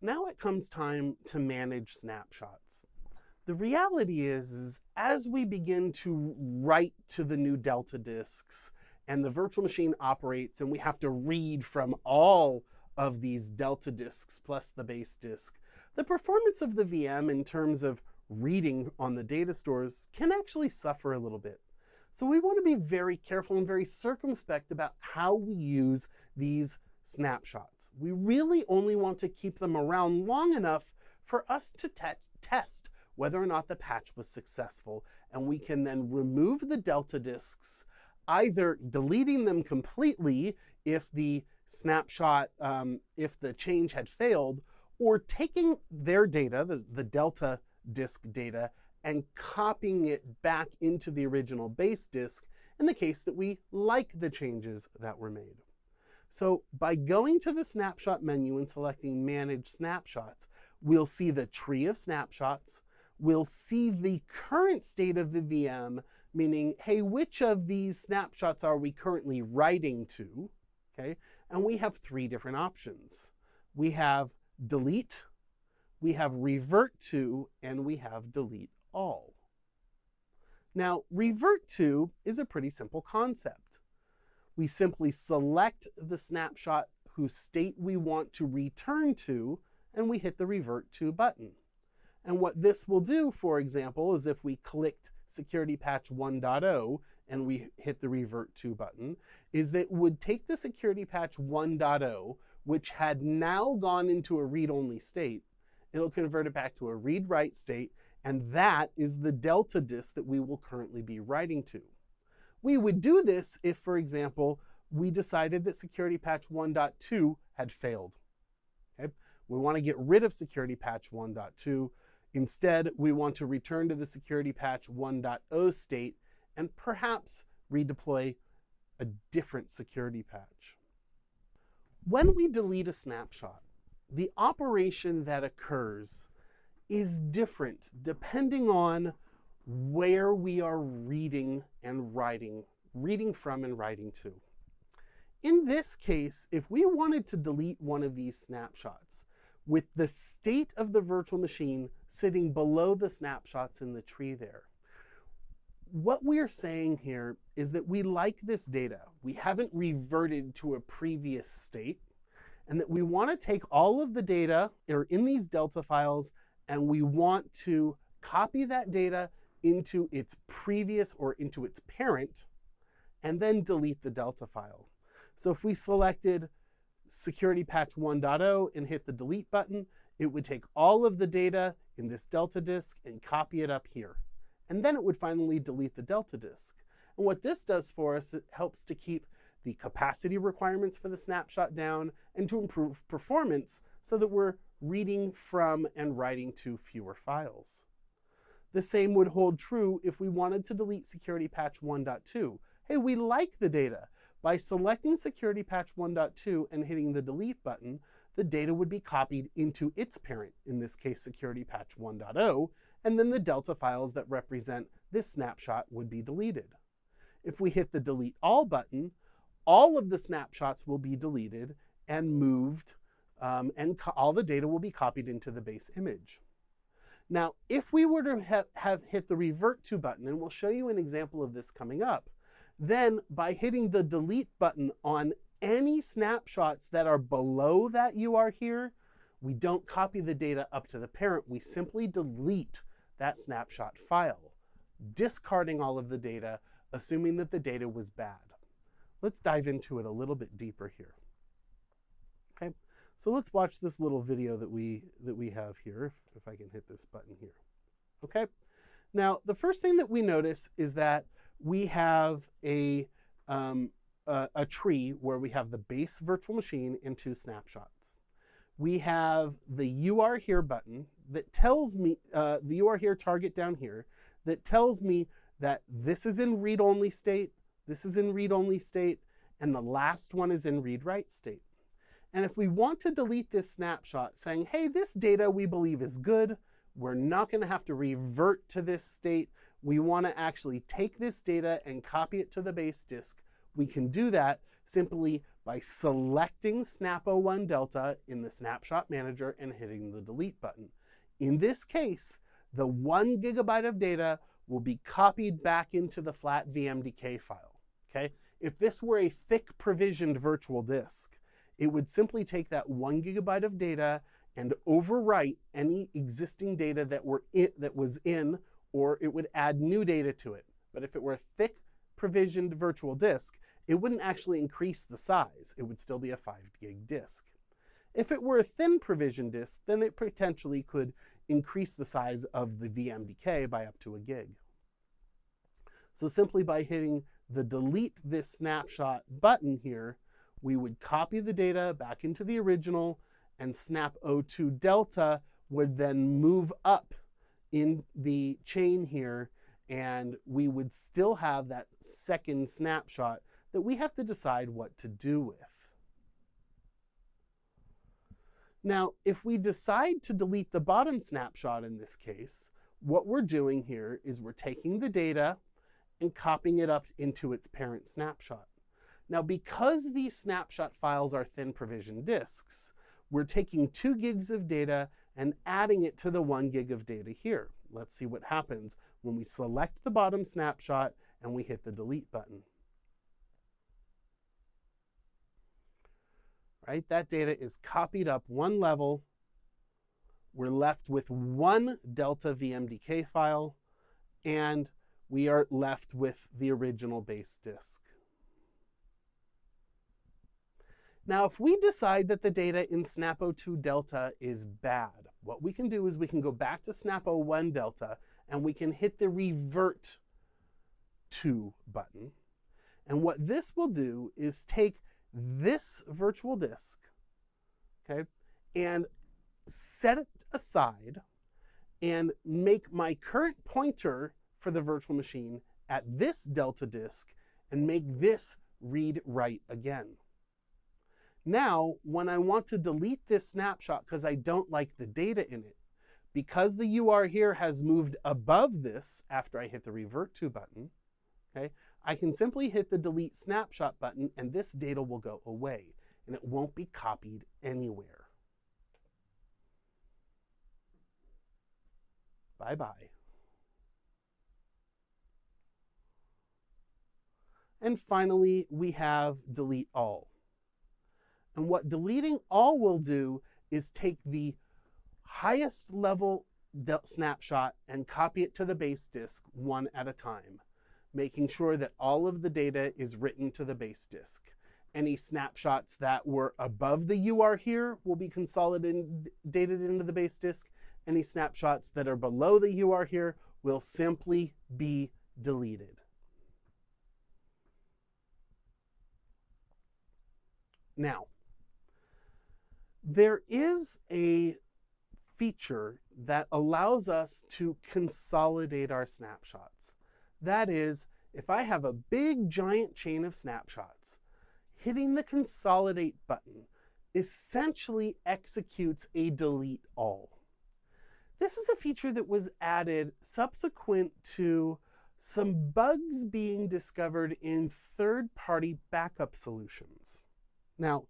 now it comes time to manage snapshots. The reality is as we begin to write to the new Delta disks and the virtual machine operates and we have to read from all of these Delta disks plus the base disk, the performance of the VM in terms of reading on the data stores can actually suffer a little bit. So we want to be very careful and very circumspect about how we use these snapshots. We really only want to keep them around long enough for us to test whether or not the patch was successful, and we can then remove the Delta disks, either deleting them completely if the snapshot, if the change had failed, or taking their data, the Delta disk data, and copying it back into the original base disk in the case that we like the changes that were made. So by going to the snapshot menu and selecting Manage Snapshots, we'll see the tree of snapshots. We'll see the current state of the VM, meaning, hey, which of these snapshots are we currently writing to? Okay, and we have three different options. We have delete, we have revert to, and we have delete all. Now, revert to is a pretty simple concept. We simply select the snapshot whose state we want to return to, and we hit the revert to button. And what this will do, for example, is if we clicked security patch 1.0 and we hit the revert to button, is that it would take the security patch 1.0, which had now gone into a read-only state, it'll convert it back to a read-write state, and that is the Delta disk that we will currently be writing to. We would do this if, for example, we decided that security patch 1.2 had failed. Okay? We want to get rid of security patch 1.2. Instead, we want to return to the security patch 1.0 state and perhaps redeploy a different security patch. When we delete a snapshot, the operation that occurs is different depending on where we are reading and writing, reading from and writing to. In this case, if we wanted to delete one of these snapshots with the state of the virtual machine sitting below the snapshots in the tree there, what we are saying here is that we like this data. We haven't reverted to a previous state, and that we want to take all of the data that are in these Delta files, and we want to copy that data into its previous or into its parent, and then delete the Delta file. So if we selected security patch 1.0 and hit the delete button, it would take all of the data in this Delta disk and copy it up here. And then it would finally delete the Delta disk. And what this does for us, it helps to keep the capacity requirements for the snapshot down and to improve performance so that we're reading from and writing to fewer files. The same would hold true if we wanted to delete security patch 1.2. Hey, we like the data. By selecting security patch 1.2 and hitting the delete button, the data would be copied into its parent, in this case security patch 1.0, and then the Delta files that represent this snapshot would be deleted. If we hit the delete all button, all of the snapshots will be deleted and moved, and all the data will be copied into the base image. Now, if we were to have hit the revert to button, and we'll show you an example of this coming up, then by hitting the delete button on any snapshots that are below that you are here, we don't copy the data up to the parent. We simply delete that snapshot file, discarding all of the data, assuming that the data was bad. Let's dive into it a little bit deeper here. Okay, so let's watch this little video that we have here, if I can hit this button here. Okay, now the first thing that we notice is that we have a tree where we have the base virtual machine and two snapshots. We have the You Are Here button that tells me, the You Are Here target down here, that tells me that this is in read-only state, this is in read-only state, and the last one is in read-write state. And if we want to delete this snapshot saying, hey, this data we believe is good, we're not going to have to revert to this state, we want to actually take this data and copy it to the base disk, we can do that simply by selecting Snap01 Delta in the Snapshot Manager and hitting the delete button. In this case, the 1 gigabyte of data will be copied back into the flat VMDK file. Okay? If this were a thick provisioned virtual disk, it would simply take that 1 gigabyte of data and overwrite any existing data that was in, or it would add new data to it. But if it were a thick provisioned virtual disk, it wouldn't actually increase the size. It would still be a 5 gig disk. If it were a thin provisioned disk, then it potentially could increase the size of the VMDK by up to a gig. So simply by hitting the delete this snapshot button here, we would copy the data back into the original, and Snap02 Delta would then move up in the chain here, and we would still have that second snapshot that we have to decide what to do with. Now, if we decide to delete the bottom snapshot in this case, what we're doing here is we're taking the data and copying it up into its parent snapshot. Now, because these snapshot files are thin provision disks, we're taking 2 gigs of data and adding it to the 1 gig of data here. Let's see what happens when we select the bottom snapshot and we hit the delete button. Right? That data is copied up 1 level. We're left with 1 Delta VMDK file, and we are left with the original base disk. Now, if we decide that the data in Snap02 Delta is bad, what we can do is we can go back to Snap01 Delta and we can hit the revert to button. And what this will do is take this virtual disk, okay, and set it aside and make my current pointer for the virtual machine at this Delta disk and make this read-write again. Now, when I want to delete this snapshot because I don't like the data in it, because the UR here has moved above this after I hit the revert to button, okay, I can simply hit the delete snapshot button and this data will go away and it won't be copied anywhere. Bye-bye. And finally, we have delete all. And what deleting all will do is take the highest level snapshot and copy it to the base disk one at a time, making sure that all of the data is written to the base disk. Any snapshots that were above the UR here will be consolidated into the base disk. Any snapshots that are below the UR here will simply be deleted. Now, there is a feature that allows us to consolidate our snapshots. That is, if I have a big giant chain of snapshots, hitting the consolidate button essentially executes a delete all. This is a feature that was added subsequent to some bugs being discovered in third-party backup solutions. Now,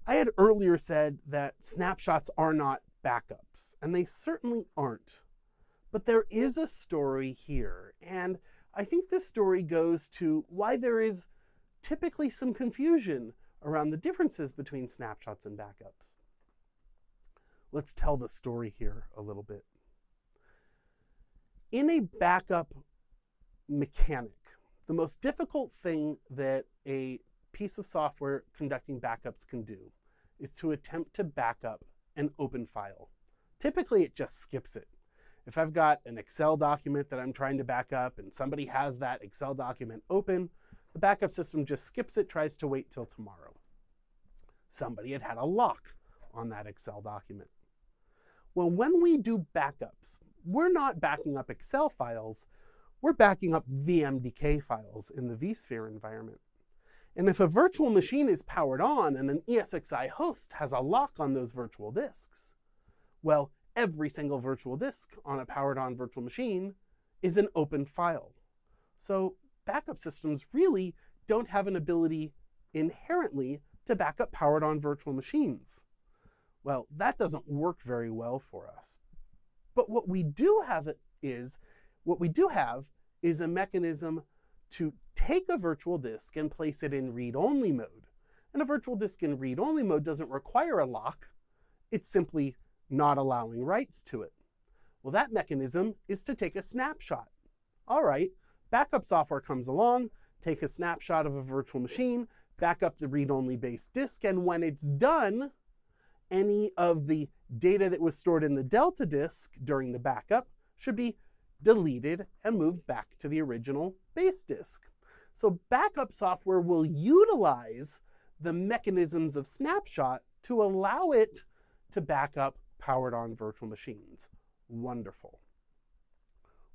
I had earlier said that snapshots are not backups, and they certainly aren't. But there is a story here, and I think this story goes to why there is typically some confusion around the differences between snapshots and backups. Let's tell the story here a little bit. In a backup mechanic, the most difficult thing that a piece of software conducting backups can do is to attempt to back up an open file. Typically, it just skips it. If I've got an Excel document that I'm trying to back up and somebody has that Excel document open, the backup system just skips it, tries to wait till tomorrow. Somebody had a lock on that Excel document. Well, when we do backups, we're not backing up Excel files, we're backing up VMDK files in the vSphere environment. And if a virtual machine is powered on and an ESXi host has a lock on those virtual disks, well, every single virtual disk on a powered on virtual machine is an open file. So backup systems really don't have an ability inherently to back up powered on virtual machines. Well, that doesn't work very well for us. But what we do have is a mechanism to take a virtual disk and place it in read-only mode. And a virtual disk in read-only mode doesn't require a lock. It's simply not allowing writes to it. Well, that mechanism is to take a snapshot. All right, backup software comes along, take a snapshot of a virtual machine, back up the read-only based disk, and when it's done, any of the data that was stored in the Delta disk during the backup should be deleted and moved back to the original base disk. So backup software will utilize the mechanisms of Snapshot to allow it to back up powered on virtual machines. Wonderful.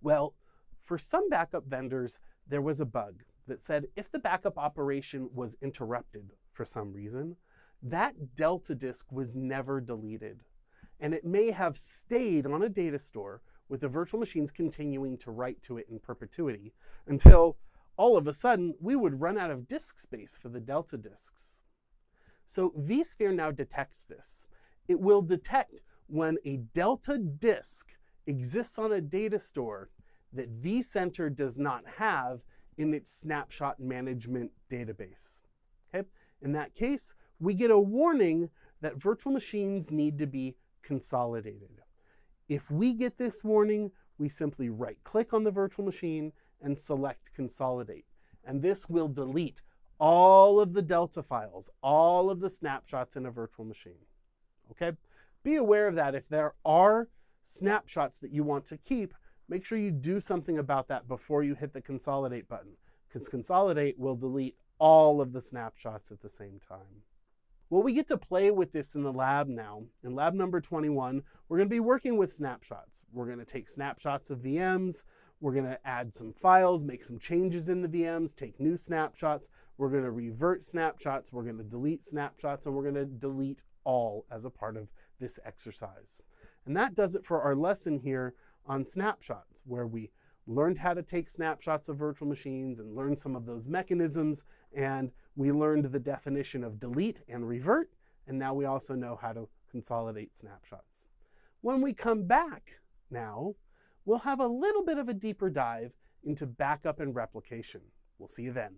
Well, for some backup vendors, there was a bug that said if the backup operation was interrupted for some reason, that Delta disk was never deleted, and it may have stayed on a data store with the virtual machines continuing to write to it in perpetuity until all of a sudden we would run out of disk space for the Delta disks. So vSphere now detects this. It will detect when a Delta disk exists on a data store that vCenter does not have in its snapshot management database. Okay? In that case, we get a warning that virtual machines need to be consolidated. If we get this warning, we simply right-click on the virtual machine and select Consolidate. And this will delete all of the Delta files, all of the snapshots in a virtual machine. Okay? Be aware of that. If there are snapshots that you want to keep, make sure you do something about that before you hit the Consolidate button, because Consolidate will delete all of the snapshots at the same time. Well, we get to play with this in the lab now. In lab number 21, we're going to be working with snapshots. We're going to take snapshots of VMs. We're going to add some files, make some changes in the VMs, take new snapshots. We're going to revert snapshots. We're going to delete snapshots, and we're going to delete all as a part of this exercise. And that does it for our lesson here on snapshots, where we learned how to take snapshots of virtual machines and learned some of those mechanisms, and we learned the definition of delete and revert, and now we also know how to consolidate snapshots. When we come back now, we'll have a little bit of a deeper dive into backup and replication. We'll see you then.